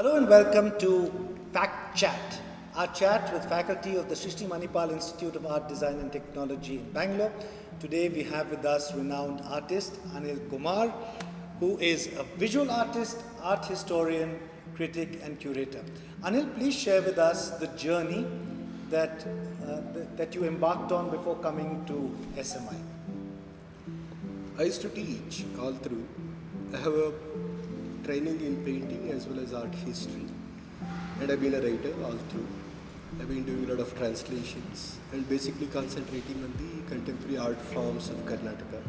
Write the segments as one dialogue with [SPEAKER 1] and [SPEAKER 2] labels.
[SPEAKER 1] Hello and welcome to FacChat, our chat with faculty of the Srishti Manipal Institute of Art, Design and Technology in Bangalore. Today we have with us renowned artist Anil Kumar, who is a visual artist, art historian, critic and curator. Anil, please share with us the journey that you embarked on before coming to SMI.
[SPEAKER 2] I used to teach all through. I have a training in painting as well as art history, and I've been a writer all through. I've been doing a lot of translations and basically concentrating on the contemporary art forms of Karnataka.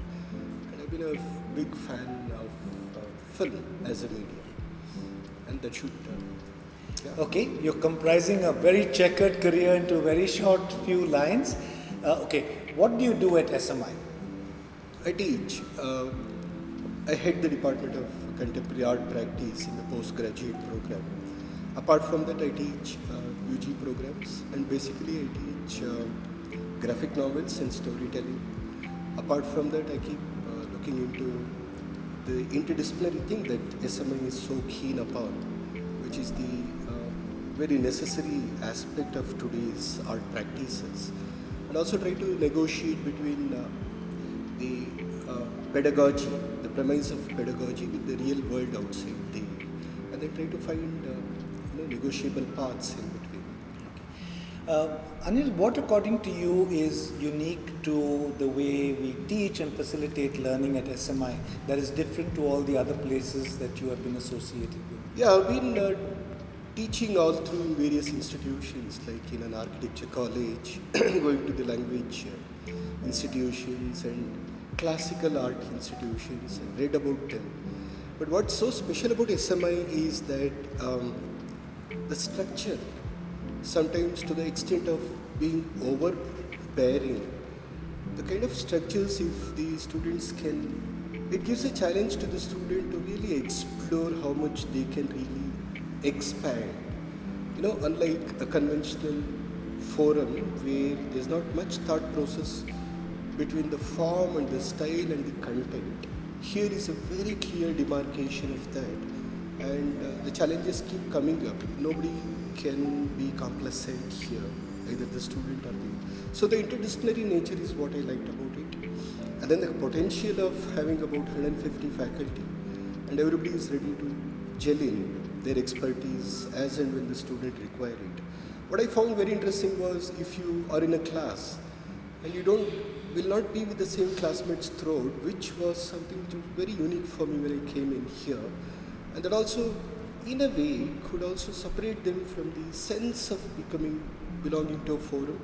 [SPEAKER 2] And I've been a big fan of film as a medium, and that should.
[SPEAKER 1] Okay, you're comprising a very checkered career into a very short few lines. What do you do at SMI?
[SPEAKER 2] I teach. I head the Department of Contemporary Art Practice in the postgraduate program. Apart from that, I teach UG programs, and basically I teach graphic novels and storytelling. Apart from that, I keep looking into the interdisciplinary thing that SMI is so keen upon, which is the very necessary aspect of today's art practices, and also try to negotiate between the pedagogy, the premise of pedagogy with the real world outside there, and then try to find negotiable paths in between.
[SPEAKER 1] Anil, what according to you is unique to the way we teach and facilitate learning at SMI that is different to all the other places that you have been associated with?
[SPEAKER 2] Yeah, I've been teaching all through in various institutions, like in an architecture college, going to the language institutions and classical art institutions, and read about them. But what's so special about SMI is that the structure, sometimes to the extent of being overbearing, the kind of structures, if the students can, it gives a challenge to the student to really explore how much they can really expand. Unlike a conventional forum where there's not much thought process between the form and the style and the content, here is a very clear demarcation of that, and the challenges keep coming up. Nobody can be complacent here, either the student or the. So the interdisciplinary nature is what I liked about it, and then the potential of having about 150 faculty, and everybody is ready to gel in their expertise as and when the student require it. What I found very interesting was, if you are in a class and you will not be with the same classmates throughout, which was something which was very unique for me when I came in here, and that also in a way could also separate them from the sense of belonging to a forum.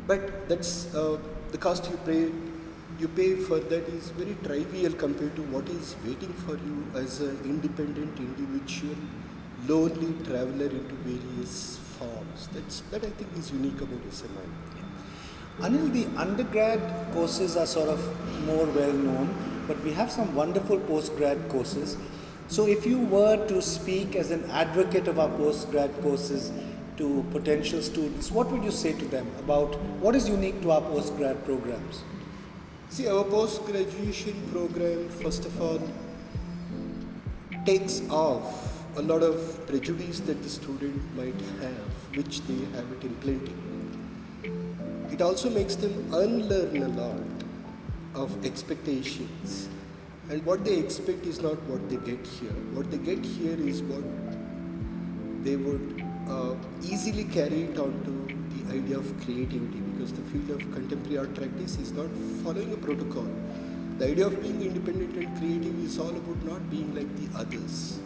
[SPEAKER 2] But that's the cost you pay for that is very trivial compared to what is waiting for you as an independent individual, lonely traveler into various forms. That I think is unique about SMI.
[SPEAKER 1] Anil, the undergrad courses are sort of more well known, but we have some wonderful postgrad courses. So if you were to speak as an advocate of our postgrad courses to potential students, what would you say to them about what is unique to our postgrad programs?
[SPEAKER 2] See, our post-graduation program, first of all, takes off a lot of prejudice that the student might have, which they have it in plenty. It also makes them unlearn a lot of expectations, and what they expect is not what they get here. What they get here is what they would easily carry it on to the idea of creativity, because the field of contemporary art practice is not following a protocol. The idea of being independent and creative is all about not being like the others,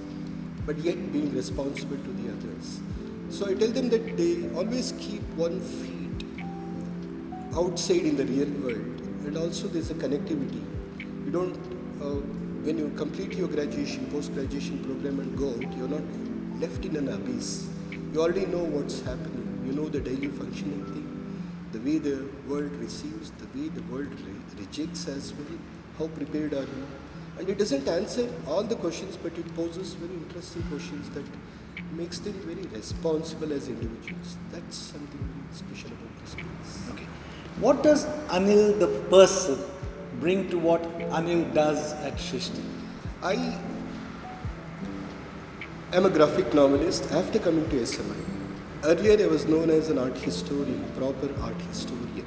[SPEAKER 2] but yet being responsible to the others. So I tell them that they always keep one feet outside in the real world, and also there's a connectivity. You don't, when you complete your post-graduation program and go out, you're not left in an abyss. You already know what's happening. You know the daily functioning thing, the way the world receives, the way the world rejects as well. How prepared are you? And it doesn't answer all the questions, but it poses very interesting questions that makes them very responsible as individuals. That's something very special about this place.
[SPEAKER 1] Okay. What does Anil the person bring to what Anil does at Srishti?
[SPEAKER 2] I I'm a graphic novelist after coming to SMI. Earlier I was known as an art historian, proper art historian.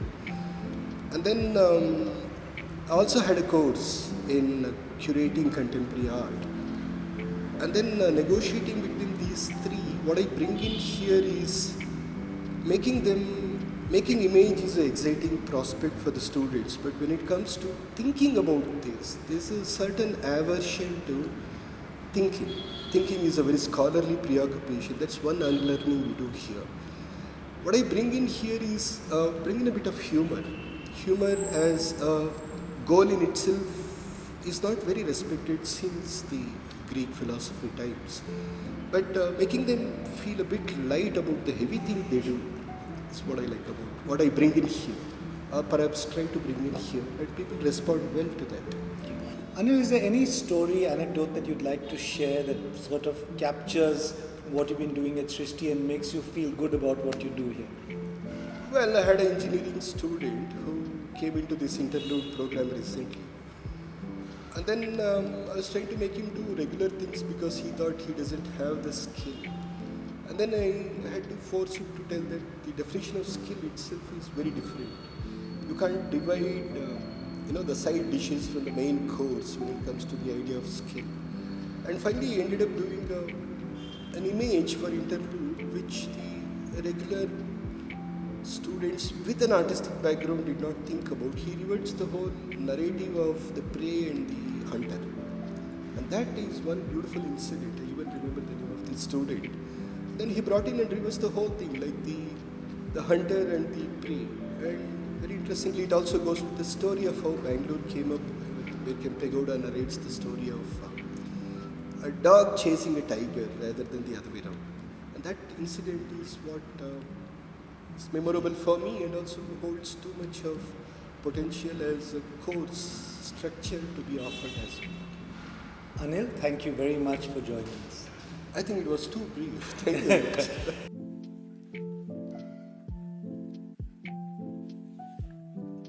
[SPEAKER 2] And then I also had a course in curating contemporary art. And then negotiating between these three, what I bring in here is making image is an exciting prospect for the students. But when it comes to thinking about this, there's a certain aversion to thinking. Thinking is a very scholarly preoccupation. That's one unlearning we do here. What I bring in here is bring in a bit of humor. Humor as a goal in itself is not very respected since the Greek philosophy times. But making them feel a bit light about the heavy thing they do is what I like about what I bring in here. Perhaps try to bring in here, and people respond well to that.
[SPEAKER 1] Anil, is there any story, anecdote that you'd like to share that sort of captures what you've been doing at Srishti and makes you feel good about what you do here?
[SPEAKER 2] Well, I had an engineering student who came into this interlude program recently. And then I was trying to make him do regular things because he thought he doesn't have the skill. And then I had to force him to tell that the definition of skill itself is very different. You can't divide the side dishes from the main course when it comes to the idea of skill. And finally he ended up doing an image for interlude which the regular students with an artistic background did not think about. He reverts the whole narrative of the prey and the hunter. And that is one beautiful incident. I even remember the name of the student. Then he brought in and reversed the whole thing, like the hunter and the prey. And very interestingly, it also goes with the story of how Bangalore came up, where Kempegoda narrates the story of a dog chasing a tiger rather than the other way around. And that incident is what is memorable for me and also holds too much of potential as a course structure to be offered as well.
[SPEAKER 1] Anil, thank you very much for joining us.
[SPEAKER 2] I think it was too brief. Thank you very much.